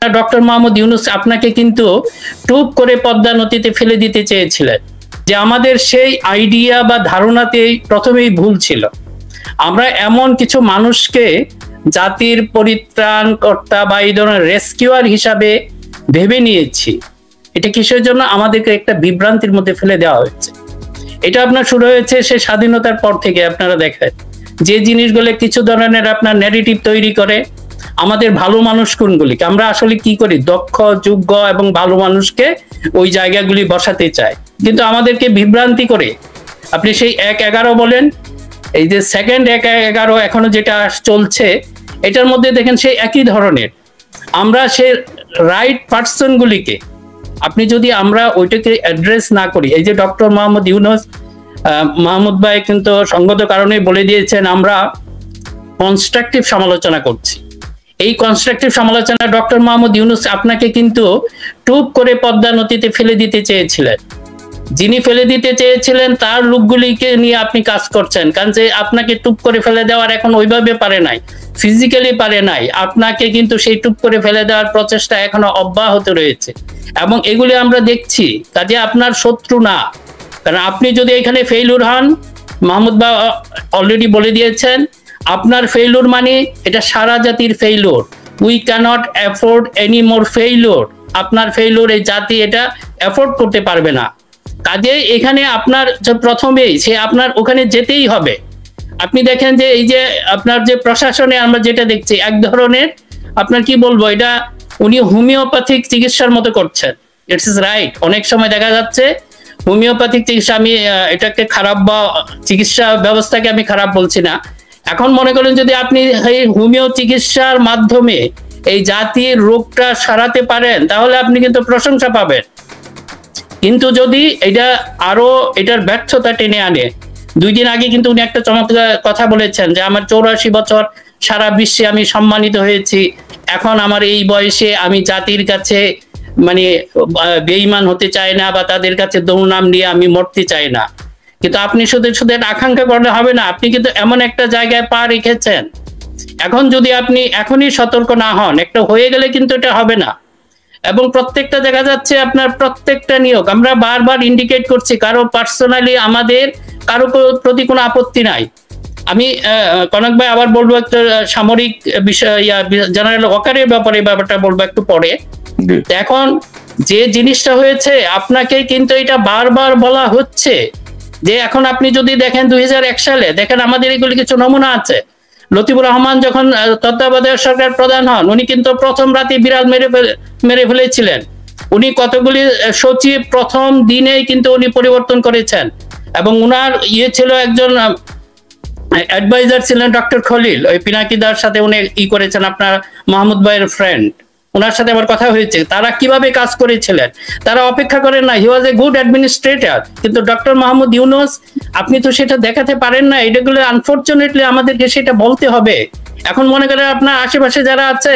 Doctor Mohammad Yunus আপনাকে কিন্তু টুপ করে পদ্মা নদীতে ফেলে দিতে চেয়েছিলেন, যে আমাদের সেই আইডিয়া বা ধারণাতেই প্রথমেই ভুল ছিল। আমরা এমন কিছু মানুষকে জাতির পরিত্রাণকর্তা বা এই ধরনের রেস্কিউয়ার হিসাবে ভেবে নিয়েছি। এটা কিসের জন্য? আমাদেরকে একটা বিভ্রান্তির মধ্যে ফেলে দেওয়া হয়েছে। এটা আপনার শুরু হয়েছে সে স্বাধীনতার পর থেকে। আপনারা দেখেন যে জিনিসগুলো কিছু ধরনের আপনার ন্যারেটিভ তৈরি করে আমাদের ভালো মানুষ কোনগুলিকে আমরা আসলে কি করি, দক্ষ যোগ্য এবং ভালো মানুষকে ওই জায়গাগুলি বসাতে চাই, কিন্তু আমাদেরকে বিভ্রান্তি করে আপনি সেই 1-11 বলেন, এই যে সেকেন্ড 1-11 এখনো যেটা চলছে এটার মধ্যে দেখেন সেই একই ধরনের। আমরা সে রাইট পার্সন গুলিকে আপনি যদি আমরা ওইটাকে অ্যাড্রেস না করি, এই যে ডক্টর মোহাম্মদ ইউনূস মাহমুদ ভাই কিন্তু সঙ্গত কারণে বলে দিয়েছেন আমরা কনস্ট্রাকটিভ সমালোচনা করছি। এই কনস্ট্রাকটিভ সমালোচনা ডক্টর মোহাম্মদ ইউনূস আপনাকে কিন্তু টুপ করে পদ্মা নদীতে ফেলে দিতে চেয়েছিলেন। যিনি ফেলে দিতে চেয়েছিলেন তার লোকগুলিকে নিয়ে আপনি কাজ করছেন, কারণ যে আপনাকে টুপ করে ফেলে দেওয়ার এখন ওইভাবে পারে নাই, ফিজিক্যালি পারে নাই। আপনাকে কিন্তু সেই টুপ করে ফেলে দেওয়ার প্রচেষ্টা এখনো অব্যাহত রয়েছে এবং এগুলি আমরা দেখছি। কাজে আপনার শত্রু না, কারণ আপনি যদি এখানে ফেইলুর হন, মাহমুদ বা অলরেডি বলে দিয়েছেন, আপনার ফেইলুর মানে এটা সারা জাতির failure. We can't afford any more failure. আপনার ফেইলুর এই জাতি এটা অ্যাফোর্ড করতে পারবে না। কাজে এখানে আপনার প্রথমেই সে আপনার ওখানে যেতেই হবে। আপনি দেখেন যে এই যে আপনার যে প্রশাসনে আমরা যেটা দেখছি এক ধরনের আপনার কি বলবো, এটা উনি হোমিওপ্যাথিক চিকিৎসার মতো করছেন। It's is right. অনেক সময় দেখা যাচ্ছে হোমিওপ্যাথিক চিকিৎসা, আমি এটাকে খারাপ বা চিকিৎসা ব্যবস্থাকে আমি খারাপ বলছি না। এখন মনে করেন যদি আপনি এই হোমিও চিকিৎসার মাধ্যমে এই জাতির রোগটা সারাতে পারেন তাহলে আপনি কিন্তু প্রশংসা পাবেন, কিন্তু যদি এটা আরো এটার ব্যর্থতা টেনে আনে। 2 দিন আগে কিন্তু উনি একটা চমৎকার কথা বলেছেন যে আমার 84 বছর সারা বিশ্বে আমি সম্মানিত হয়েছি, এখন আমার এই বয়সে আমি জাতির কাছে মানে বেঈমান হতে চাই না বা তাদের কাছে দুর্নাম নিয়ে আমি মরতে চাই না। কিন্তু আপনি শুধু শুধু আকাঙ্ক্ষা করলে হবে না, আপনি কিন্তু এমন একটা জায়গায় পা রেখেছেন, এখন যদি আপনি এখনই সতর্ক না হন, একটা হয়ে গেলে কিন্তু এটা হবে না। এবং প্রত্যেকটা দেখা যাচ্ছে আপনার প্রত্যেকটা নিয়োগ আমরা বারবার ইন্ডিকেট করছি, কারো পার্সোনালি আমাদের কারো প্রতি কোনো আপত্তি নাই। আমি কনক ভাই আবার বলবো একটা সামরিক বিষয় জেনারেল ওয়াকারের ব্যাপারটা বলবো একটু পরে। এখন যে জিনিসটা হয়েছে আপনাকে কিন্তু এটা বারবার বলা হচ্ছে যে এখন আপনি যদি দেখেন 2001 সালে দেখেন আমাদের এগুলি কিছু নমুনা আছে। লতিফুর রহমান যখন তত্ত্বাবধায়ক সরকার প্রধান হন উনি কিন্তু প্রথম রাতে বিড়াল মেরে ফেলেছিলেন। উনি কতগুলি সচিব প্রথম দিনেই কিন্তু উনি পরিবর্তন করেছেন এবং উনার ছিল একজন অ্যাডভাইজার ছিলেন ডক্টর খলিল, ওই পিনাকিদার সাথে উনি করেছেন, আপনার মাহমুদ ভাইয়ের ফ্রেন্ড, ওনার সাথে আমার কথা হয়েছে। তারা কিভাবে কাজ করেছিলেন, তারা অপেক্ষা করেন না। হি ওয়াজ এ গুড অ্যাডমিনিস্ট্রেটর। কিন্তু ডক্টর মোহাম্মদ ইউনূস আপনি তো সেটা দেখাতে পারেন না। এটাগুলো আনফরচুনেটলি আমাদেরকে সেটা বলতে হবে। এখন মনে করেন আপনার আশেপাশে যারা আছে,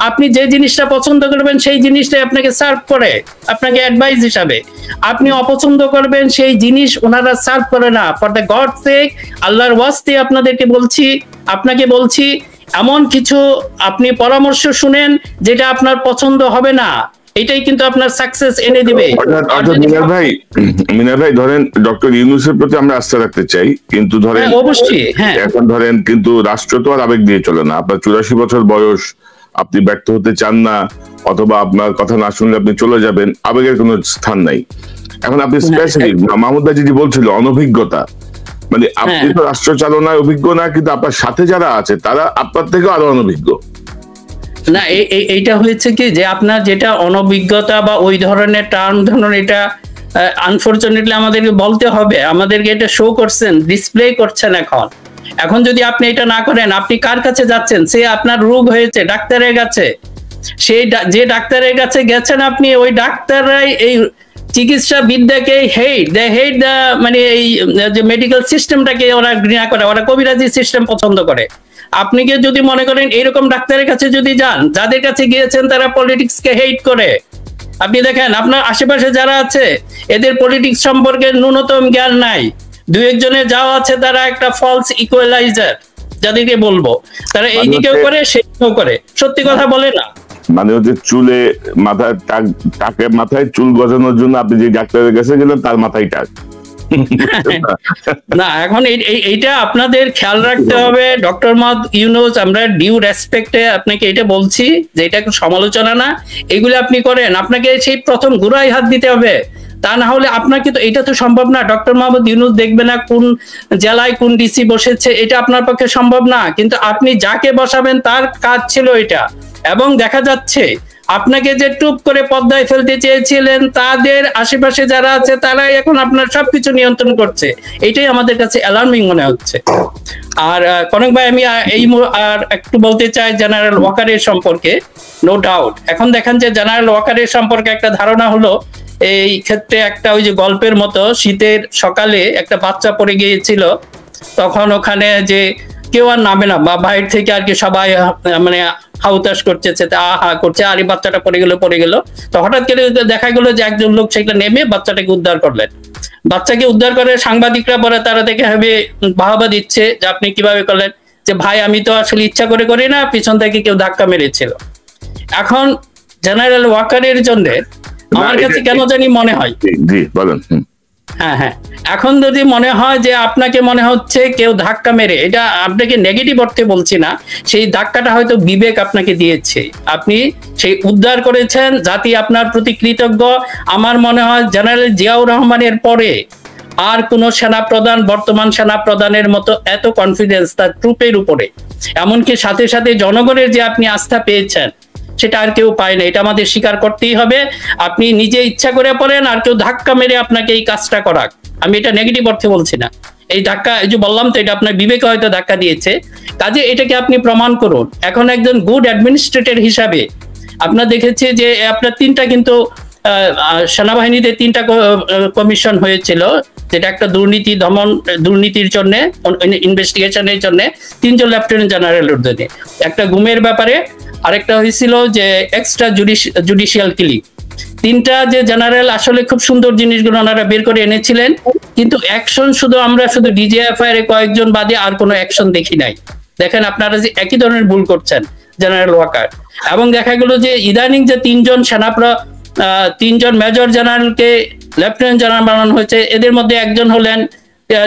আপনি যে জিনিসটা পছন্দ করবেন সেই জিনিসটাই আপনাকে সার্ভ করে, আপনাকে অ্যাডভাইস হিসাবে। আপনি অপছন্দ করবেন সেই জিনিস ওনারা সার্ভ করে না। ফর দ্য গড সেক, আল্লাহর ওয়াস্তে আপনাদেরকে বলছি, আপনাকে বলছি, এমন কিছু আপনি পরামর্শ শুনেন যেটা আপনার পছন্দ হবে না, এটাই কিন্তু আপনার সাকসেস এনে দিবে। মিনার ভাই ধরেন ডক্টর ইউনূসের প্রতি আমরা আস্থা রাখতে চাই, কিন্তু ধরেন অবশ্যই হ্যাঁ, এখন ধরেন কিন্তু রাষ্ট্র তো আর আবেগ দিয়ে চলে না। আপনার 84 বছর বয়স, আপনি ব্যর্থ হতে চান না, অথবা আপনার কথা না শুনলে আপনি চলে যাবেন, আবেগের কোনো স্থান নাই। এখন আপনি স্পেসিফিক মাহমুদ ভাই যেটি বলছিল অনভিজ্ঞতা, মানে আপনি তো রাষ্ট্র চালনায় অভিজ্ঞ না, কিন্তু আপনার সাথে যারা আছে তারা আপনার থেকে আরো অনভিজ্ঞ না। এইটা হয়েছে কি যে আপনার যেটা অনভিজ্ঞতা বা ওই ধরনের টার্ম ধরুন, এটা আনফরচুনেটলি আমাদেরকে বলতে হবে, আমাদেরকে এটা শো করছেন, ডিসপ্লে করছেন। এখন যদি আপনি এটা না করেন, আপনি কার কাছে যাচ্ছেন? সে আপনার রোগ হয়েছে ডাক্তারের কাছে, সেই যে ডাক্তারের কাছে গেছেন আপনি, ওই ডাক্তাররাই এই চিকিৎসা বিদ্যাকে হেট দ্য মানে এই যে মেডিকেল সিস্টেমটাকে ওরা ঘৃণা করে, ওরা কবিরাজি সিস্টেম পছন্দ করে। আপনি কি যদি মনে করেন এইরকম ডাক্তারের কাছে যদি যান, যাদের কাছে গিয়েছেন তারা পলিটিক্সকে হেট করে, আপনি দেখেন আপনার আশেপাশে যারা আছে এদের পলিটিক্স সম্পর্কে ন্যূনতম জ্ঞান নাই। 2-1 জনের যাওয়া আছে তারা একটা ফলস ইকুয়ালাইজার, যাদেরকে বলবো তারা এই দিকেও করে সেই দিকেও করে, সত্যি কথা বলে না। মানে হচ্ছে চুলে মাথায় টাকে মাথায় চুল গজানোর জন্য আপনি যে ডাক্তারের কাছে গেলেন তার মাথায় টাক। না, এখন এইটা আপনাদের খেয়াল রাখতে হবে ডক্টর মোহাম্মদ ইউনূস, আমরা ডিউ রেসপেক্টে আপনাকে এটা বলছি যে এটা সমালোচনা না, এগুলো আপনি করেন, আপনাকে সেই প্রথম গোড়ায় হাত দিতে হবে। তা না হলে আপনাকে তো এটা তো সম্ভব না, ডক্টর মোহাম্মদ ইউনূস দেখবে না কোন জেলায় কোন ডিসি বসেছে, এটা আপনার পক্ষে সম্ভব না। কিন্তু আপনি যাকে বসাবেন তার কাজ ছিল এটা, এবং দেখা যাচ্ছে আপনাকে যে টুপ করে পদ্মায় ফেলতে চেয়েছিলেন তাদের আশেপাশে যারা আছে তারাই এখন আপনার সবকিছু নিয়ন্ত্রণ করছে। এটাই আমাদের কাছে অ্যালার্মিং মনে হচ্ছে। আর কনক ভাই, আমি আর একটু বলতে চাই জেনারেল ওয়াকারের সম্পর্কে। নো ডাউট এখন দেখেন যে জেনারেল ওয়াকারের সম্পর্কে একটা ধারণা হলো, এই ক্ষেত্রে একটা ওই যে গল্পের মতো শীতের সকালে একটা বাচ্চা পড়ে গিয়েছিল, তখন ওখানে যে কেউ আর নামে না, বা বাইরে থেকে আর কি সবাই মানে হাউতাস করছে, আহা করছে, আর এই বাচ্চাটা পড়ে গেল। তো হঠাৎ করে দেখা গেল যে একজন লোক সেটা নেমে বাচ্চাটাকে উদ্ধার করলেন। বাচ্চাকে উদ্ধার করে সাংবাদিকরা পরে তারা দেখে হবে বাহবা দিচ্ছে যে আপনি কিভাবে করলেন, যে ভাই আমি তো আসলে ইচ্ছা করে করি না, পিছন থেকে কেউ ধাক্কা মেরেছিল। এখন জেনারেল ওয়াকারের জন্য আমার কাছে কেন জানি মনে হয়, জি বলেন। হ্যাঁ, এখন যদি মনে হয় যে আপনাকে মনে হচ্ছে কেউ ধাক্কা মেরে, এটা আপনাকে নেগেটিভ অর্থে বলছি না, সেই ধাক্কাটা হয়তো বিবেক আপনাকে দিয়েছে, আপনি সেই উদ্ধার করেছেন, জাতি আপনার প্রতি কৃতজ্ঞ। আমার মনে হয় জেনারেল জিয়াউর রহমানের পরে আর কোন সেনাপ্রধান বর্তমান সেনাপ্রধানের মতো এত কনফিডেন্স তার ট্রুপের উপরে, এমনকি সাথে সাথে জনগণের যে আপনি আস্থা পেয়েছেন সেটা আর কেউ পায় না, এটা আমাদের স্বীকার করতেই হবে। আপনি নিজে ইচ্ছা করে পড়েন, আর কেউ ধাক্কা মেরে আপনাকে এই কাজটা করাক, আমি এটা নেগেটিভ অর্থে বলছি না। এই ধাক্কা, এই যে বললাম তো, এটা আপনার বিবেকে হয়তো ধাক্কা দিয়েছে, কাজে এটাকে আপনি প্রমাণ করুন। এখন একজন গুড অ্যাডমিনিস্ট্রেটর হিসাবে আপনার দেখেছে যে আপনার তিনটা কিন্তু সেনাবাহিনীতে তিনটা কমিশন হয়েছিল, যেটা একটা দুর্নীতির জন্য ইনভেস্টিগেশনের জন্য তিনজন লেফটেন্যান্ট জেনারেলের জন্য, একটা গুমের ব্যাপারে, আরেকটা হয়েছিল যে এক্সট্রা জুডিশিয়াল কিলিং। তিনটা যে জেনারেল আসলে খুব সুন্দর জিনিসগুলো ওনারা বের করে এনেছিলেন, কিন্তু অ্যাকশন আমরা শুধু ডিজিএফআই এর কয়েকজন বাদে আর কোনো অ্যাকশন দেখি নাই। দেখেন আপনারা যে একই ধরনের ভুল করছেন জেনারেল ওয়াকার, এবং দেখা গেল যে ইদানিং যে তিনজন মেজর জেনারেলকে লেফটেন্যান্ট জেনারেল বানানো হয়েছে, এদের মধ্যে একজন হলেন,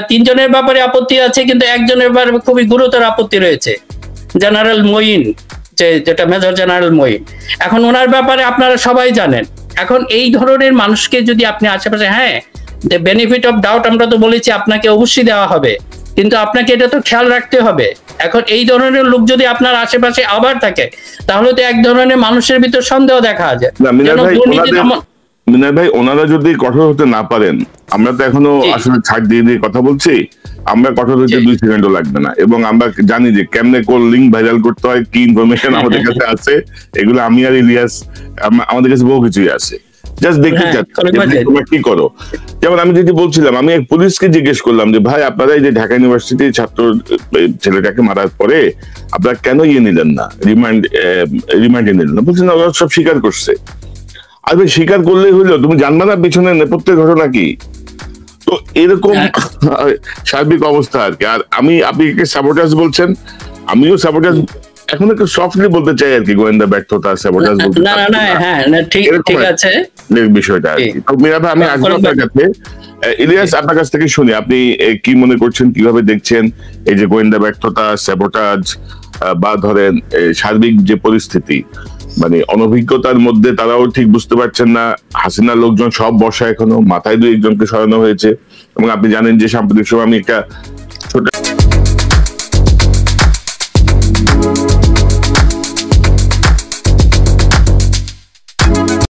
তিনজনের ব্যাপারে আপত্তি আছে কিন্তু একজনের ব্যাপারে খুবই গুরুতর আপত্তি রয়েছে, জেনারেল মঈন, যেটা মেজর জেনারেল মঈন। এখন ওনার ব্যাপারে আপনারা সবাই জানেন। এখন এই ধরনের মানুষকে যদি আপনি আশেপাশে, হ্যাঁ বেনিফিট অফ ডাউট আমরা তো বলেছি আপনাকে অবশ্যই দেওয়া হবে, কিন্তু আপনাকে এটা তো খেয়াল রাখতে হবে। এখন এই ধরনের লোক যদি আপনার আশেপাশে আবার থাকে, তাহলে তো এক ধরনের মানুষের ভিতর সন্দেহ দেখা যায়। মিনার ভাই, ওনারা যদি কঠোর হতে না পারেন, আমরা তো এখনো আসলে ছাড় দিয়ে কথা বলছি, আমরা কঠোর হতে 2 সেকেন্ডও লাগবে না, এবং আমরা জানি যে কেমনে কোন লিঙ্ক ভাইরাল করতে হয়, কি ইনফরমেশন আমাদের কাছে আছে, এগুলো আমি আর ইলিয়াস আমাদের কাছে বহু কিছুই আছে, জাস্ট দেখতে চাচ্ছি তোমরা কি করো। যেমন আমি যেটি বলছিলাম, আমি এক পুলিশকে জিজ্ঞেস করলাম যে ভাই আপনারা এই যে ঢাকা ইউনিভার্সিটির ছাত্র ছেলেটাকে মারার পরে আপনারা কেন নিলেন না, রিমান্ডে নিলেন না? বলছেন ওরা সব স্বীকার করছে। আর ভাই স্বীকার করলেই হইলো, তুমি জানবা না পিছনে নেপথ্যের ঘটনা কি? তো এরকম সার্বিক অবস্থা আর কি। আর আপনি স্যাবোটাজ বলছেন, আমিও স্যাবোটাজ এখন একটু সফটলি বলতে চাই আর কি, গোয়েন্দা ব্যর্থতা, স্যাবোটাজ বলতে ঠিক আছে বিষয়টা আর কি। তো মীরা ভাই, আমি আসবো আপনার কাছে। ইলিয়াস, আপনার কাছ থেকে শুনি, আপনি কি মনে করছেন, কিভাবে দেখছেন এই যে গোয়েন্দা ব্যর্থতা, স্যাবোটাজ, বা ধরেন সার্বিক যে পরিস্থিতি, মানে অনভিজ্ঞতার মধ্যে তারাও ঠিক বুঝতে পারছেন না, হাসিনার লোকজন সব বসা, এখনো মাথায় 2-1 জনকে সরানো হয়েছে, এবং আপনি জানেন যে সাম্প্রতিক সময় আমি একটা